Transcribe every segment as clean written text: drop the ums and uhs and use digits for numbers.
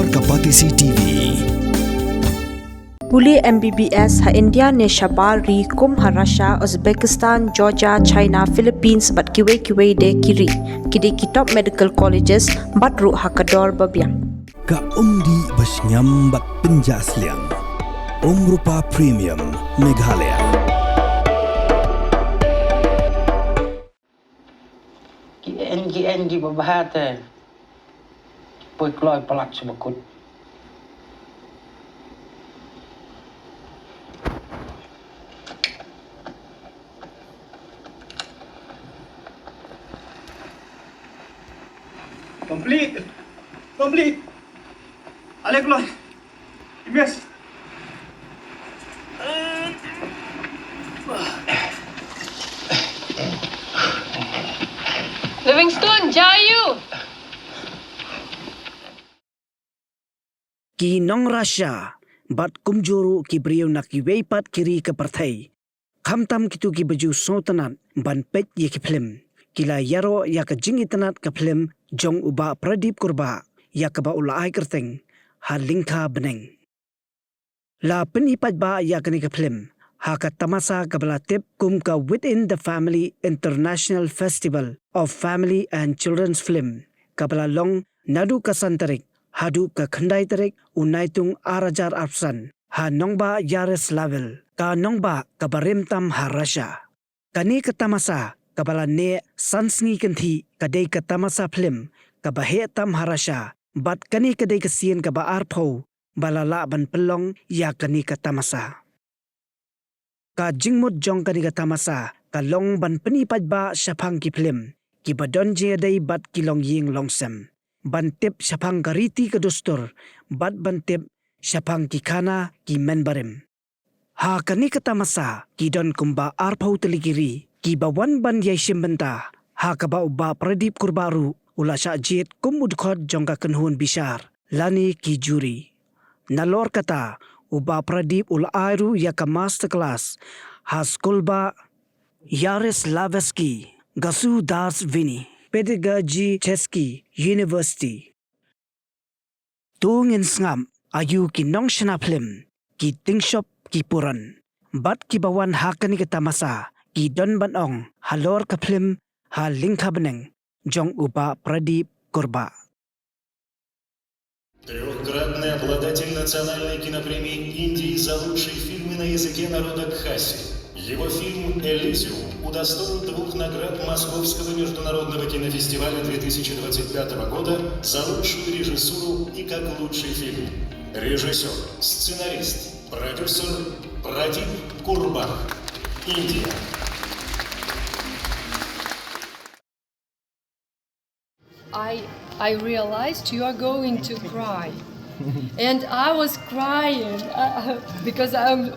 Nalor Kapatisi TV. Puli MBBS ha India ne Shabal ri kum ha Russia, Uzbekistan, Georgia, China, Philippines bat Kiwei de kiri. Kidi ki top medical colleges bat ru ha kador babiang. Ka umdi basnyam bat penjasliang. Rupa Premium Meghalaya. Ki babahate. Poi kloi palak sebekut. Complete. Alek kloi. Yes. Livingston, Jayu! Ki Nong Russia, bat kumjuru ki beriau nak Kiwei pat kiri ke partai. Khamtam kitu ki baju sotanat ban pet ye ki Phlim. Kila Ïaroh ya ke jingi tanat ke Phlim jong uba Pradip Kurbah ya ke ba ulai kerteng ha Lyngkha Bneng. La penipat ba ya ke ni ke Phlim ha ka tamasa ke belatip kum ka Within the Family International Festival of Family and Children's Film. Ka belalong nadu kasantarik hadu ka khandai tarik unaitung arajar arpsan ha nongba yares level ka nongba ka barimtam ha Russia. Kani ka tamasa ka bala ne sansngi kanthi ka dei ka tamasa Phlim ka bahe tam ha Russia bat kani ka dei ka sien ka ba arpho bala la ban pelong ya kani ka tamasa. Ka jingmut jong kani ka tamasa ka long ban penipaj ba syapang ki Phlim ki badon je dei bat ki long ying longsem. Bantip syapang kariti ke dostor, bat bantip syapang ki kana ki menbarim. Ha kani kata masa, ki don kumba arpau teligiri, ki bawan ban yaisim benta, ha kaba uba Pradip Kurbaru, ula syajit kum udkhot jongka kenhun bishar, lani ki juri. Nalor kata, uba Pradip ula airu ya ka masterclass, ha Kurbah Yaris Laveski, Gasu Das Vini. Pedagogy Cheski University. Tungin ngam ayu ki Nong shana Phlim ki tingshop ki puran. Bat ki bawan hakani ka tamasa ki don banong halor ka Phlim ha Lyngkha Bneng jong uba Pradip Kurbah. Трехкратный обладатель национальной кинопремии Индии за лучшие фильмы на языке народа Кхаси. Его фильм «Элизиум» удостоил 2 наград Московского международного кинофестиваля 2025 года за лучшую режиссуру и как лучший фильм. Режиссер, сценарист, продюсер Pradip Kurbah, Индия. I realized you are going to cry. And I was crying because I'm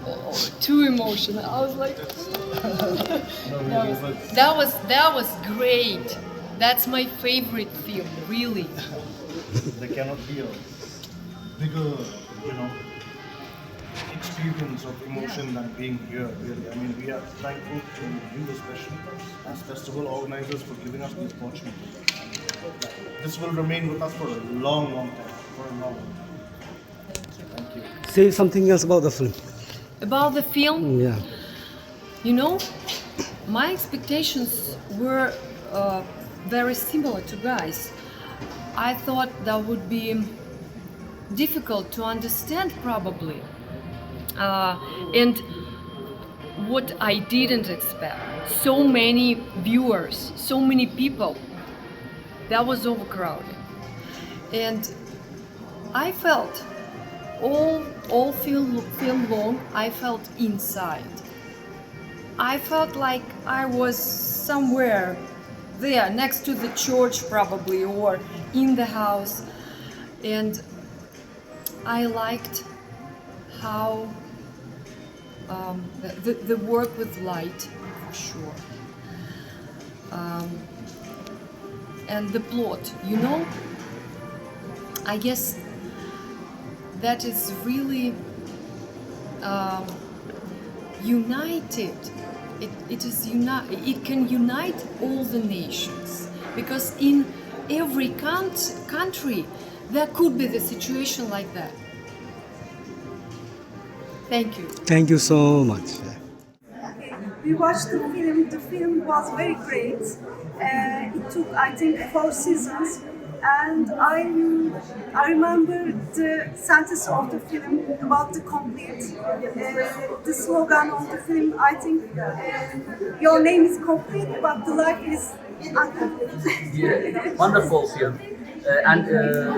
too emotional. I was like, that was great. That's my favorite film, really. There cannot be a bigger, experience of emotion than being here, really. I mean, we are thankful to you especially as festival organizers for giving us the opportunity. This will remain with us for a long time. Thank you. Say something else about the film. About the film? Yeah. My expectations were very similar to guys. I thought that would be difficult to understand probably. And what I didn't expect, so many viewers, so many people, that was overcrowded. And I felt all film long, I felt inside. I felt like I was somewhere there next to the church probably, or in the house. And I liked how the work with light, for sure. And the plot, I guess that is really united. It can unite all the nations, because in every country there could be the situation like that. Thank you. Thank you so much. We watched the film. The film was very great. It took, I think, 4 seasons. And I remember the sentence of the film about the complete. The slogan of the film, I think, your name is complete, but the life is incomplete. Wonderful film. And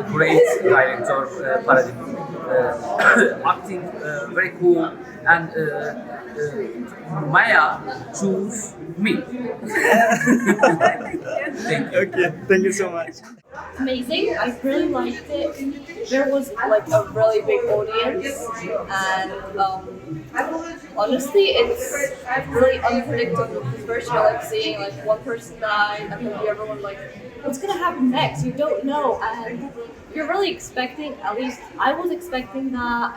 great director, Pradip. Acting very cool, and Maya choose me. Thank you. Okay, thank you so much. Amazing. I really liked it. There was like a really big audience, and honestly, it's really unpredictable. Because first you're like seeing like one person die, and then the other one like, what's gonna happen next? You don't know, and you're really expecting. At least I was expecting that.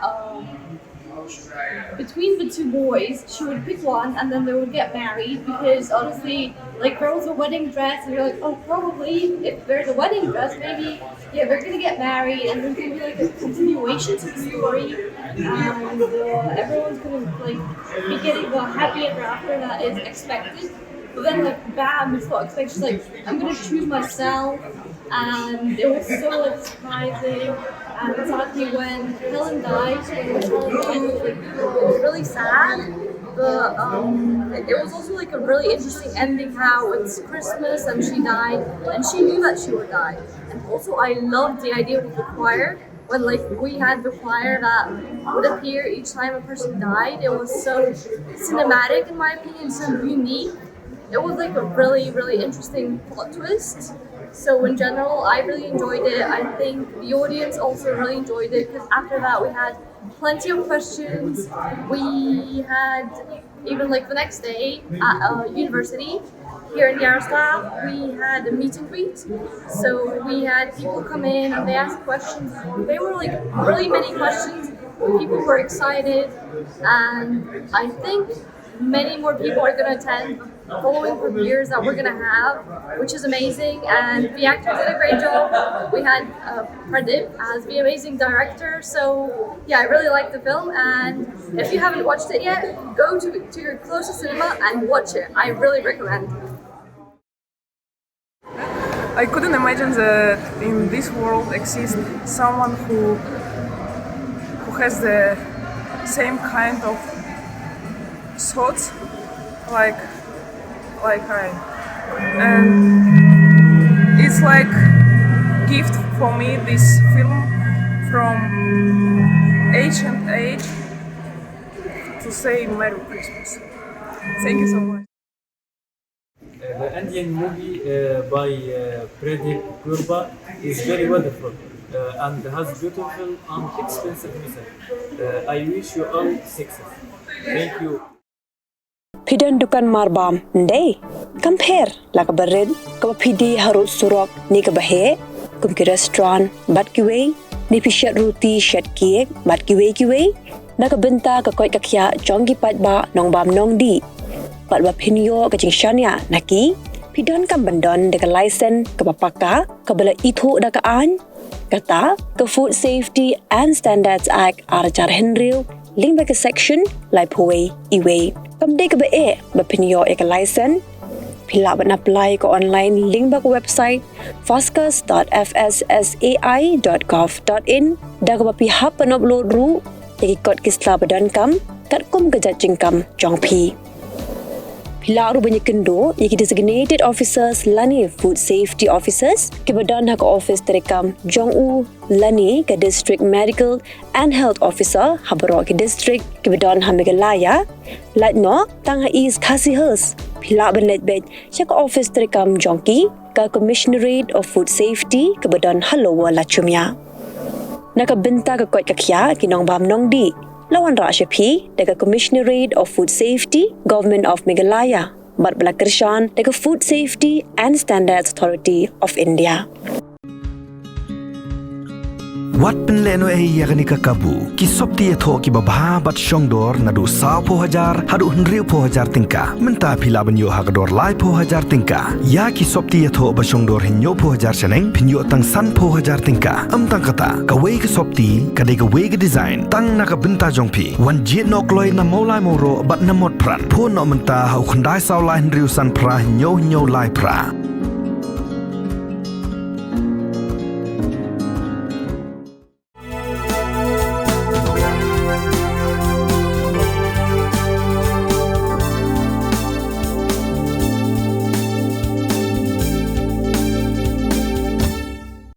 Between the two boys, she would pick one and then they would get married, because honestly, like there was a wedding dress and you're like, oh, probably if there's a wedding dress, maybe, yeah, they're gonna get married and there's gonna be like a continuation to the story, and everyone's gonna like be getting the happy ever after that is expected. But then like bam, it's not expected. She's like, I'm gonna choose myself, and it was so like surprising. And exactly when Helen died, it was really sad. But it was also like a really interesting ending, how it's Christmas and she died and she knew that she would die. And also I loved the idea of the choir, when like we had the choir that would appear each time a person died. It was so cinematic in my opinion, so unique. It was like a really, really interesting plot twist. So in general, I really enjoyed it. I think the audience also really enjoyed it, because after that we had plenty of questions. We had, even like the next day at university here in Ïaroh, we had a meet and greet. So we had people come in and they asked questions. They were like really many questions. People were excited, and I think many more people are going to attend following from years that we're going to have, which is amazing. And the actors did a great job. We had Pradip as the amazing director. So yeah, I really liked the film, and if you haven't watched it yet, go to your closest cinema and watch it. I really recommend. I couldn't imagine that in this world exists someone who has the same kind of thoughts like I, and it's like gift for me, this film, from age and age, to say Merry Christmas. Thank you so much. The Indian movie by Pradip Kurbah is very wonderful and has beautiful and expensive music. I wish you all success. Thank you. Pidan dukan marbam ndey compare la ka bared ka pidi harut surok ni ka bahe kum ki restaurant bat Kiwei ni pishat roti shat kiek bat Kiwei na ka benta ka koi ka khya jongi pat ba nong bam nong di pat ba pinyo ka jing shania naki pidan kam bandon de ka license ka papaka ka bala ithu da ka an kata ka Food Safety and Standards Act arachar henril Lyngkha section lai phoi iwe kam de ka ba ba pinyo ek license pila ban apply ko online Lyngkha website foscas.fssai.gov.in da ka pi hap pan upload ru ki kod kisla badan kam kat kum ka jajing kam jong phi pila ru banyak kendo yaki designated officers lani food safety officers ke badan hak office terekam jong u lani ke district medical and health officer habro ke district ke badan hamegalaya latno tang ha is khasihers pila banlet bet chak office terekam jongki ka commissionerate of food safety ke badan halowa lachumya nakabenta ka kot kakya kinong bam nong di lawan Rashapi daga Commissionerate of Food Safety, Government of Meghalaya, but Blakarshan daga Food Safety and Standards Authority of India. Wat penleno yakni kakabu. Ki sopti etho ki babha bat shongdor nadu sao po hajar hadu henriu po hajar tingka. Menta pila banyo hakador lai po hajar tingka. Ya ki sopti etho ba shongdor hinyo po hajar seneng pinyo tang san po hajar tingka. Tang kata kawei ke sopti kadai kawei ke design tang naka benta jongpi. Wan jit nok loi na maulai moro bat namot pran. Po no menta hau khandai sao lai henriu san pra hinyo lai pra.